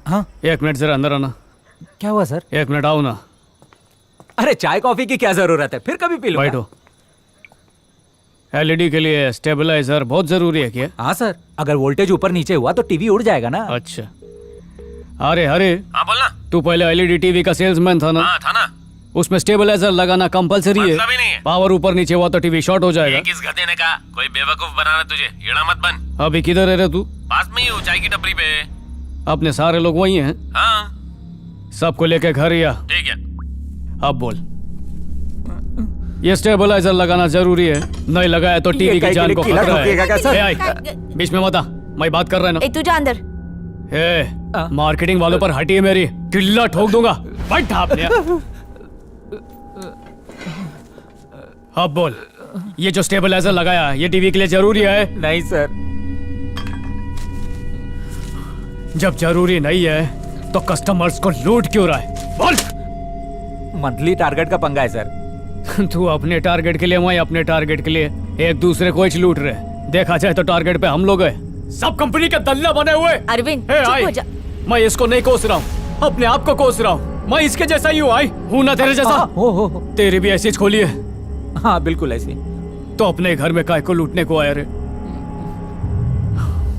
हाँ 1 मिनट जरा अंदर आना। क्या हुआ सर? 1 मिनट आओ ना। अरे चाय कॉफी की क्या जरूरत है, फिर कभी पी लूंगा। बैठो। एलईडी के लिए स्टेबलाइजर बहुत जरूरी है क्या? हाँ सर, अगर वोल्टेज ऊपर नीचे हुआ तो टीवी उड़ जाएगा ना। अच्छा। अरे हरे, हाँ बोलना। तू पहले एलईडी टीवी का सेल्समैन था ना? हाँ था ना। उसमें स्टेबलाइजर लगाना कंपलसरी है। मतलब ही नहीं है। पावर ऊपर नीचे हुआ तो टीवी शॉर्ट हो जाएगा। ये किस गधे ने कहा? कोई बेवकूफ बनाना तुझे, येड़ा मत बन। अभी किधर है रे तू? पास में ही हूँ, चाय की टपरी पे। अपने सारे लोग वही हैं? हाँ सबको लेके घर या? ठीक है। अब बोल। ये स्टेबलाइजर लगाना जरूरी है, नहीं लगाया तो टीवी की जान को खतरा है। आई, बीच में मत आ, मैं बात कर रहा है ना। तू जा अंदर। मार्केटिंग वालों पर हटी है मेरी, किल्ला ठोक दूंगा। बैठ आपने। अब बोल, ये जो स्टेबलाइजर लगाया ये टीवी के लिए जरूरी है? नहीं सर। जब जरूरी नहीं है तो कस्टमर्स को लूट क्यों रहा है? बोल। मंथली टारगेट का पंगा है सर। तू अपने टारगेट के लिए, मैं अपने टारगेट के लिए, एक दूसरे को ही लूट रहे। देखा जाए तो टारगेट पे हम लोग हैं, सब कंपनी के दल्ला बने हुए। अरविंद चुप हो जा। मैं इसको नहीं कोस रहा हूँ, अपने आप को कोस रहा हूँ। मैं इसके जैसा ही हूँ ना तेरे जैसा। हो। तेरी भी ऐसी खोली है। हाँ बिल्कुल ऐसी। तो अपने घर में काय को लूटने को आया रे?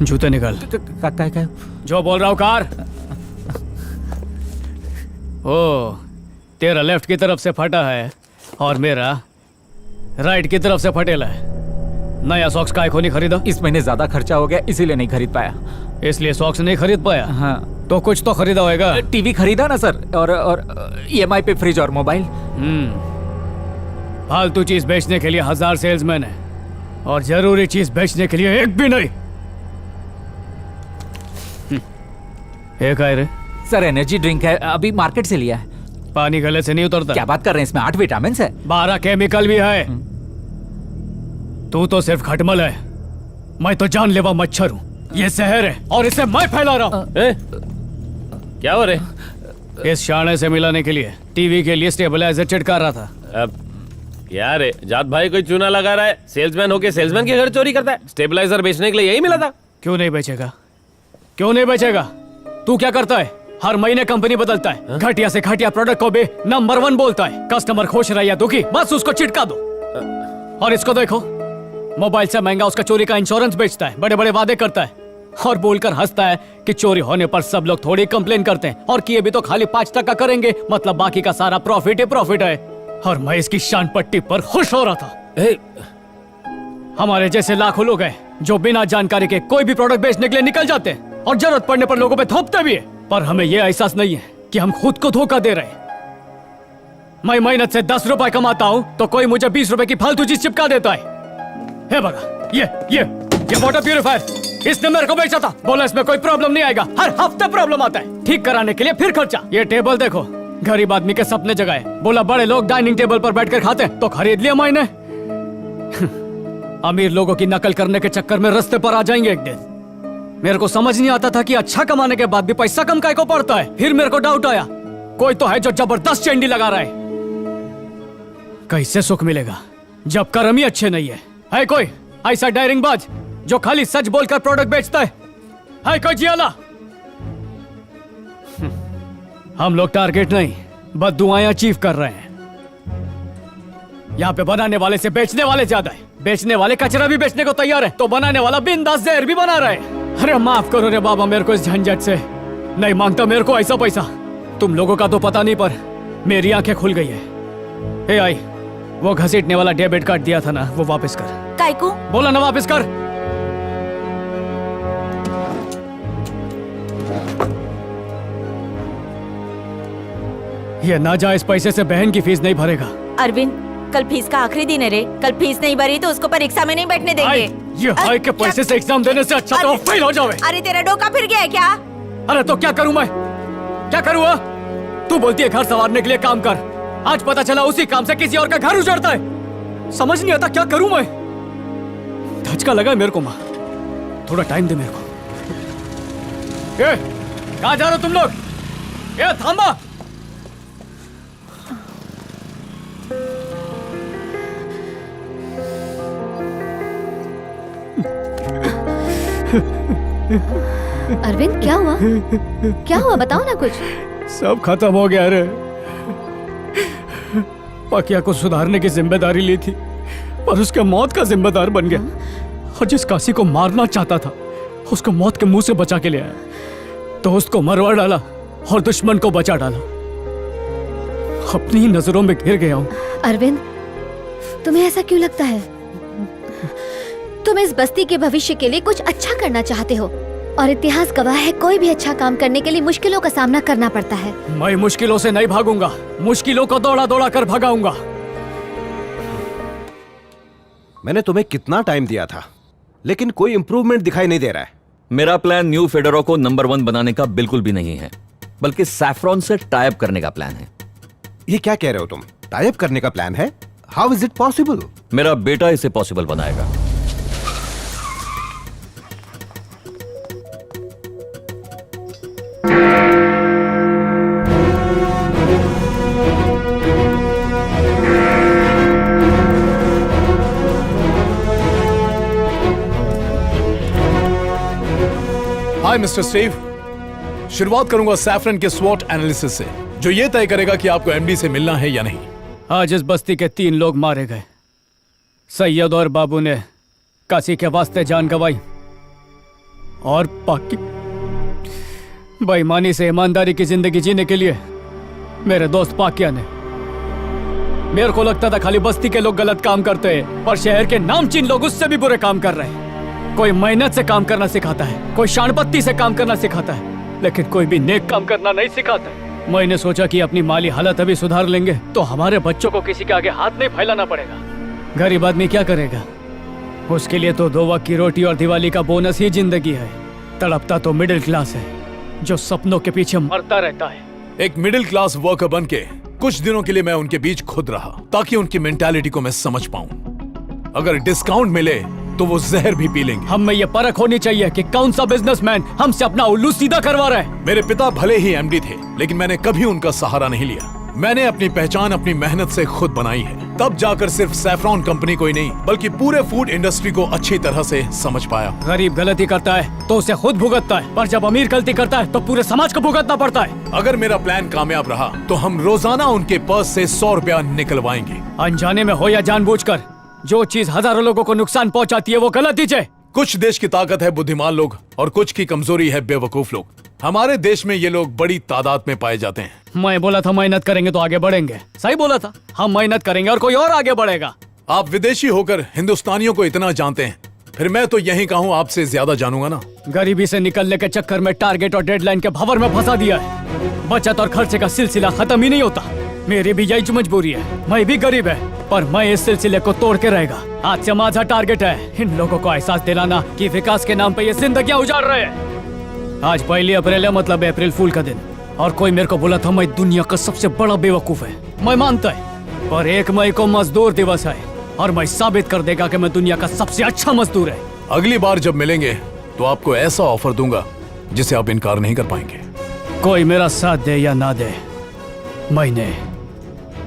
जूते निकाल। क्या? जो बोल रहा हूँ कार। ओ, तेरा लेफ्ट की तरफ से फटा है और मेरा राइट की तरफ से फटेला है। नया सॉक्स काय को नहीं खरीदा? इस महीने ज्यादा खर्चा हो गया इसीलिए नहीं खरीद पाया। इसलिए सॉक्स नहीं खरीद पाया? हाँ। तो कुछ तो खरीदा होगा। टीवी खरीदा ना सर, और ईएमआई पे फ्रिज और मोबाइल। फालतू चीज बेचने के लिए 1000 सेल्समैन है और जरूरी चीज बेचने के लिए एक भी नहीं। एक आए रे। सर एनर्जी ड्रिंक है, अभी मार्केट से लिया है। पानी गले से नहीं उतरता। क्या बात कर रहे हैं, इसमें 8 विटामिन है। 12 केमिकल भी है। तू तो सिर्फ खटमल है, मैं तो जानलेवा मच्छर हूँ। ये जहर है और इसे मैं फैला रहा हूँ। क्या हो रहे? इस शाणे से मिलाने के लिए टीवी के लिए स्टेबलाइजर चिटका रहा था। अब क्या रे, जात भाई कोई चूना लगा रहा है? सेल्समैन होके सेल्समैन के घर चोरी करता है? स्टेबलाइजर बेचने के लिए यही मिला था। क्यों नहीं बेचेगा? क्यों नहीं बेचेगा? तू क्या करता है? हर महीने कंपनी बदलता है, घटिया से घटिया प्रोडक्ट को भी नंबर 1 बोलता है। कस्टमर खुश रहे या दुखी, बस उसको चिटका दो। और इसको देखो, मोबाइल से महंगा उसका चोरी का इंश्योरेंस बेचता है, बड़े बड़े वादे करता है और बोलकर हंसता है कि चोरी होने पर सब लोग थोड़ी कंप्लेन करते हैं और किए भी तो खाली 5% करेंगे, मतलब बाकी का सारा प्रॉफिट ही प्रॉफिट है। और मैं इसकी शान पट्टी पर खुश हो रहा था। हमारे जैसे लाखों लोग हैं जो बिना जानकारी के कोई भी प्रोडक्ट बेचने के लिए निकल जाते हैं और जरूरत पड़ने पर लोगों पे थोपते भी है, पर हमें यह एहसास नहीं है कि हम खुद को धोखा दे रहे हैं। मैं मेहनत से 10 रुपए कमाता हूँ तो कोई मुझे 20 रुपए की फालतू चीज चिपका देता है। हे बगा, ये वाटर प्यूरिफायर इसने मेरे को बेचा था, बोला इसमें कोई प्रॉब्लम नहीं आएगा। हर हफ्ते प्रॉब्लम आता है, ठीक कराने के लिए फिर खर्चा। ये टेबल देखो, गरीब आदमी के सपने जगाए, बोला बड़े लोग डाइनिंग टेबल पर बैठकर खाते हैं तो खरीद लिया मैंने। अमीर लोगों की नकल करने के चक्कर में रास्ते पर आ जाएंगे एक दिन। मेरे को समझ नहीं आता था कि अच्छा कमाने के बाद भी पैसा कम काय को पड़ता है। फिर मेरे को डाउट आया, कोई तो है जो जबरदस्त चेंडी लगा रहा है। कैसे सुख मिलेगा जब कर्म ही अच्छे नहीं है कोई ऐसा डायरिंगबाज जो खाली सच बोलकर प्रोडक्ट बेचता है कोई जियाला? हम लोग टारगेट नहीं बस दुआएं अचीव कर रहे हैं। यहाँ पे बनाने वाले से बेचने वाले ज्यादा है। बेचने वाले कचरा भी बेचने को तैयार है तो बनाने वाला बिंदास जहर भी बना रहा है। अरे माफ करो रे बाबा, मेरे को इस झंझट से नहीं मांगता मेरे को ऐसा पैसा। तुम लोगों का तो पता नहीं पर मेरी आंखें खुल गई है। आई, वो घसीटने वाला डेबिट कार्ड दिया था ना, वो वापस कर। काय को? बोला ना वापस कर। ये नाजायज पैसे से बहन की फीस नहीं भरेगा। अरविंद, कल फीस का आखिरी दिन है रे, कल फीस नहीं भरी तो उसको परीक्षा में नहीं बैठने देंगे। ये हाई के पैसे से एग्जाम देने से अच्छा तो फेल हो जावे। अरे तेरा डोका फिर गया है क्या? अरे तो क्या करूं मैं, क्या करूं? तू बोलती है घर संवारने के लिए काम कर, आज पता चला उसी काम से किसी और का घर उजड़ता है। समझ नहीं आता क्या करूं मैं। धचका लगा मेरे को माँ, थोड़ा टाइम दे मेरे को। कहाँ जा रहे हो तुम लोग? थांबा। अरविंद क्या हुआ? क्या हुआ बताओ ना कुछ। सब खत्म हो गया रे। पाकिया को सुधारने की जिम्मेदारी ली थी और उसके मौत का जिम्मेदार बन गया। और जिस काशी को मारना चाहता था उसको मौत के मुंह से बचा के ले आया। दोस्त को मरवा डाला और दुश्मन को बचा डाला। अपनी ही नजरों में घिर गया हूं। अरविंद तुम्हें ऐसा क्यों लगता है? तुम इस बस्ती के भविष्य के लिए कुछ अच्छा करना चाहते हो और इतिहास गवाह है कोई भी अच्छा काम करने के लिए मुश्किलों का सामना करना पड़ता है। मैं मुश्किलों से नहीं भागूंगा, मुश्किलों को दौड़ा दौड़ा कर भगाऊंगा। मैंने तुम्हें कितना टाइम दिया था लेकिन कोई इंप्रूवमेंट दिखाई नहीं दे रहा है। मेरा प्लान न्यू फेडोरा को नंबर 1 बनाने का बिल्कुल भी नहीं है, बल्कि सैफरॉन से टाइप करने का प्लान है। ये क्या कह रहे हो तुम? टाइप करने का प्लान है? How is it possible? मेरा बेटा इसे पॉसिबल बनाएगा। हाय मिस्टर स्टीव, शुरुआत करूंगा सैफरन के स्वॉट एनालिसिस से, जो ये तय करेगा कि आपको एमडी से मिलना है या नहीं। आज इस बस्ती के 3 लोग मारे गए। सैयद और बाबू ने काशी के वास्ते जान गंवाई और पाकि बेईमानी से ईमानदारी की जिंदगी जीने के लिए मेरे दोस्त पाकिया ने। मेरे को लगता था खाली बस्ती के लोग गलत काम करते हैं, पर शहर के नामचीन लोग उससे भी बुरे काम कर रहे हैं। कोई मेहनत से काम करना सिखाता है, कोई शानपत्ती से काम करना सिखाता है, लेकिन कोई भी नेक काम करना नहीं सिखाता है। मैंने सोचा कि अपनी माली हालत अभी सुधार लेंगे तो हमारे बच्चों को किसी के आगे हाथ नहीं फैलाना पड़ेगा। गरीब आदमी क्या करेगा? उसके लिए तो 2 वक्त की रोटी और दिवाली का बोनस ही जिंदगी है। तड़पता तो मिडिल क्लास है जो सपनों के पीछे मरता रहता है। एक मिडिल क्लास वर्कर बन के कुछ दिनों के लिए मैं उनके बीच खुद रहा ताकि उनकी मेंटालिटी को मैं समझ पाऊं। अगर डिस्काउंट मिले तो वो जहर भी पी लेंगे। हम में ये परख होनी चाहिए कि कौन सा बिजनेसमैन हमसे अपना उल्लू सीधा करवा रहा है। मेरे पिता भले ही एमडी थे, लेकिन मैंने कभी उनका सहारा नहीं लिया। मैंने अपनी पहचान अपनी मेहनत से खुद बनाई है। तब जाकर सिर्फ सैफरॉन कंपनी को ही नहीं बल्कि पूरे फूड इंडस्ट्री को अच्छी तरह से समझ पाया। गरीब गलती करता है तो उसे खुद भुगतता है, पर जब अमीर गलती करता है तो पूरे समाज को भुगतना पड़ता है। अगर मेरा प्लान कामयाब रहा तो हम रोजाना उनके पर्स से 100 रुपया निकलवाएंगे। अनजाने में हो या जानबूझकर, जो चीज हजारों लोगों को नुकसान पहुंचाती है वो गलत ही है। कुछ देश की ताकत है बुद्धिमान लोग और कुछ की कमजोरी है बेवकूफ लोग। हमारे देश में ये लोग बड़ी तादाद में पाए जाते हैं। मैं बोला था मेहनत करेंगे तो आगे बढ़ेंगे। सही बोला था, हम मेहनत करेंगे और कोई और आगे बढ़ेगा। आप विदेशी होकर हिंदुस्तानियों को इतना जानते हैं, फिर मैं तो यही कहूँ आपसे ज्यादा जानूंगा ना। गरीबी से निकलने के चक्कर में टारगेट और डेडलाइन के भंवर में फंसा दिया है। बचत और खर्चे का सिलसिला खत्म ही नहीं होता। मेरी भी यही मजबूरी है। मैं भी गरीब है, पर मैं इस सिलसिले को तोड़ के रहेगा। आज से माझा टारगेट है इन लोगों को एहसास दिलाना कि विकास के नाम पे ये जिंदगियां उजाड़ रहे हैं। आज 1 अप्रैल है, मतलब अप्रैल फूल का दिन, और कोई मेरे को बोला था मैं दुनिया का सबसे बड़ा बेवकूफ है। मैं मानता है, पर 1 मई को मजदूर दिवस है और मैं साबित कर देगा कि मैं दुनिया का सबसे अच्छा मजदूर है। अगली बार जब मिलेंगे तो आपको ऐसा ऑफर दूंगा जिसे आप इनकार नहीं कर पाएंगे। कोई मेरा साथ दे या ना दे, मैंने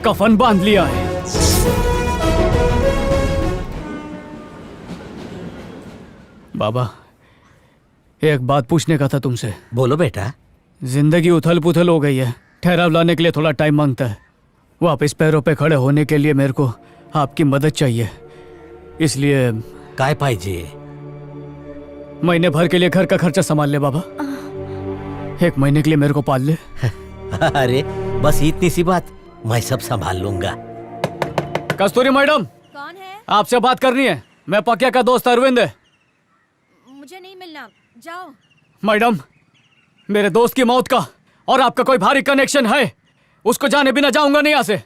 कफन बांध लिया है। बाबा, एक बात पूछने का था तुमसे। बोलो बेटा। जिंदगी उथल पुथल हो गई है, ठहराव लाने के लिए थोड़ा टाइम मांगता है। वापस पैरों पे खड़े होने के लिए मेरे को आपकी मदद चाहिए, इसलिए काय पाहिजे? महीने भर के लिए घर का खर्चा संभाल ले बाबा। 1 महीने के लिए मेरे को पाल ले। अरे बस इतनी सी बात, मैं सब संभाल लूंगा। कस्तूरी मैडम, कौन है? आपसे बात करनी है। मैं पकिया का दोस्त अरविंद है। मुझे नहीं मिलना, जाओ। मैडम, मेरे दोस्त की मौत का और आपका कोई भारी कनेक्शन है, उसको जाने बिना जाऊंगा नहीं यहाँ से।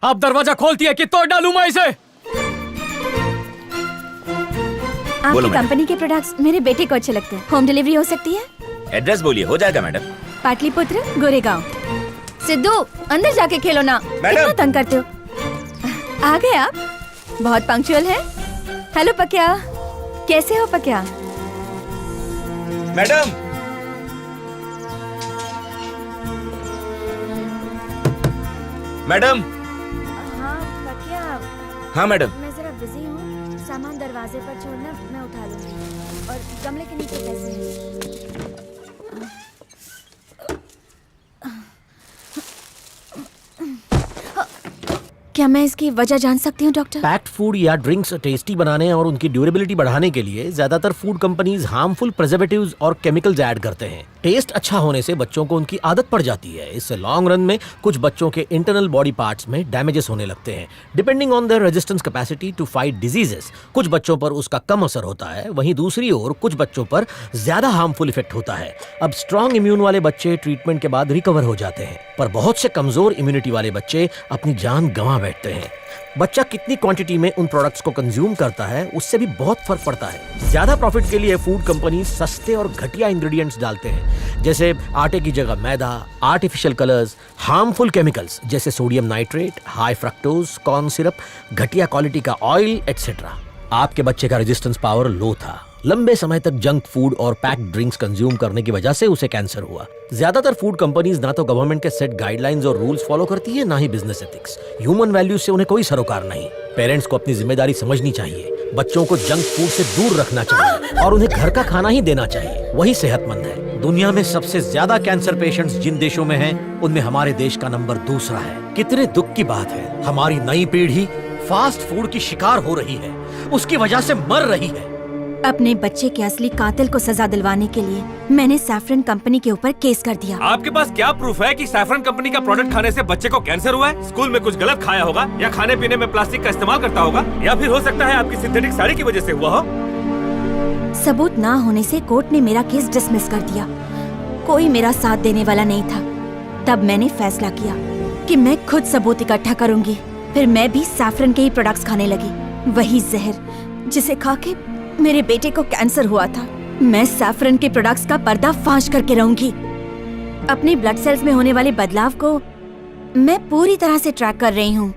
आप दरवाजा खोलती है कि तोड़ डालूं मैं इसे? आपकी कंपनी के प्रोडक्ट्स मेरे बेटे को अच्छे लगते हैं। होम डिलीवरी हो सकती है? एड्रेस बोलिए, हो जाएगा मैडम। पाटलिपुत्र, गोरेगांव। सिद्धू, अंदर जाके खेलो ना, कितना तंग करते हो। आ गए आप? बहुत पंक्चुअल है। हेलो पकिया, कैसे हो पकिया? Madam, madam. हाँ पकिया। हाँ मैडम। मैं जरा बिजी हूँ, सामान दरवाजे पर छोड़ना, मैं उठा लूंगी। और गमले के नीचे पैसे हैं। क्या मैं इसकी वजह जान सकती हूँ डॉक्टर? पैक्ड फूड या ड्रिंक्स टेस्टी बनाने और उनकी ड्यूरेबिलिटी बढ़ाने के लिए ज्यादातर फूड कंपनीज हार्मफुल प्रिजर्वेटिव्स और केमिकल्स ऐड करते हैं। टेस्ट अच्छा होने से बच्चों को उनकी आदत पड़ जाती है। इससे लॉन्ग रन में कुछ बच्चों के इंटरनल बॉडी पार्ट्स में डैमेजेस होने लगते हैं। Depending on their resistance capacity to fight diseases, कुछ बच्चों पर उसका कम असर होता है, वहीं दूसरी ओर कुछ बच्चों पर ज्यादा हार्मफुल इफेक्ट होता है। अब स्ट्रॉन्ग इम्यून वाले बच्चे ट्रीटमेंट के बाद रिकवर हो जाते हैं, पर बहुत से कमजोर इम्यूनिटी वाले बच्चे अपनी जान गंवा बैठते हैं। बच्चा कितनी क्वांटिटी में उन प्रोडक्ट्स को कंज्यूम करता है उससे भी बहुत फर्क पड़ता है। ज्यादा प्रॉफिट के लिए फूड कंपनी सस्ते और घटिया इंग्रेडिएंट्स डालते हैं, जैसे आटे की जगह मैदा, आर्टिफिशियल कलर्स, हार्मफुल केमिकल्स जैसे sodium nitrate, high fructose corn syrup, घटिया क्वालिटी का ऑयल एटसेट्रा। आपके बच्चे का रेजिस्टेंस पावर लो था। लंबे समय तक जंक फूड और पैक्ड ड्रिंक्स कंज्यूम करने की वजह से उसे कैंसर हुआ। ज्यादातर फूड कंपनीज ना तो गवर्नमेंट के सेट गाइडलाइंस और रूल्स फॉलो करती है, ना ही बिजनेस एथिक्स। ह्यूमन वैल्यूज से उन्हें कोई सरोकार नहीं। पेरेंट्स को अपनी जिम्मेदारी समझनी चाहिए। बच्चों को जंक फूड से दूर रखना चाहिए और उन्हें घर का खाना ही देना चाहिए, वही सेहतमंद है। दुनिया में सबसे ज्यादा कैंसर पेशेंट्स जिन देशों में हैं, उनमें हमारे देश का नंबर 2 है। कितने दुख की बात है, हमारी नई पीढ़ी फास्ट फूड की शिकार हो रही है, उसकी वजह से मर रही है। अपने बच्चे के असली कातिल को सजा दिलवाने के लिए मैंने सैफरन कंपनी के ऊपर केस कर दिया। आपके पास क्या प्रूफ है कि सैफरन कंपनी का प्रोडक्ट खाने से बच्चे को कैंसर हुआ है? स्कूल में कुछ गलत खाया होगा या खाने पीने में प्लास्टिक का इस्तेमाल करता होगा, या फिर हो सकता है आपकी सिंथेटिक साड़ी की वजह से हुआ हो। सबूत ना होने से कोर्ट ने मेरा केस डिसमिस कर दिया। कोई मेरा साथ देने वाला नहीं था। तब मैंने फैसला किया कि मैं खुद सबूत इकट्ठा करूंगी। फिर मैं भी सैफरन के ही प्रोडक्ट्स खाने लगी, वही जहर जिसे खा के मेरे बेटे को कैंसर हुआ था। मैं सैफरन के प्रोडक्ट्स का पर्दाफाश करके रहूंगी। अपने ब्लड सेल्स में होने वाले बदलाव को मैं पूरी तरह से ट्रैक कर रही हूँ।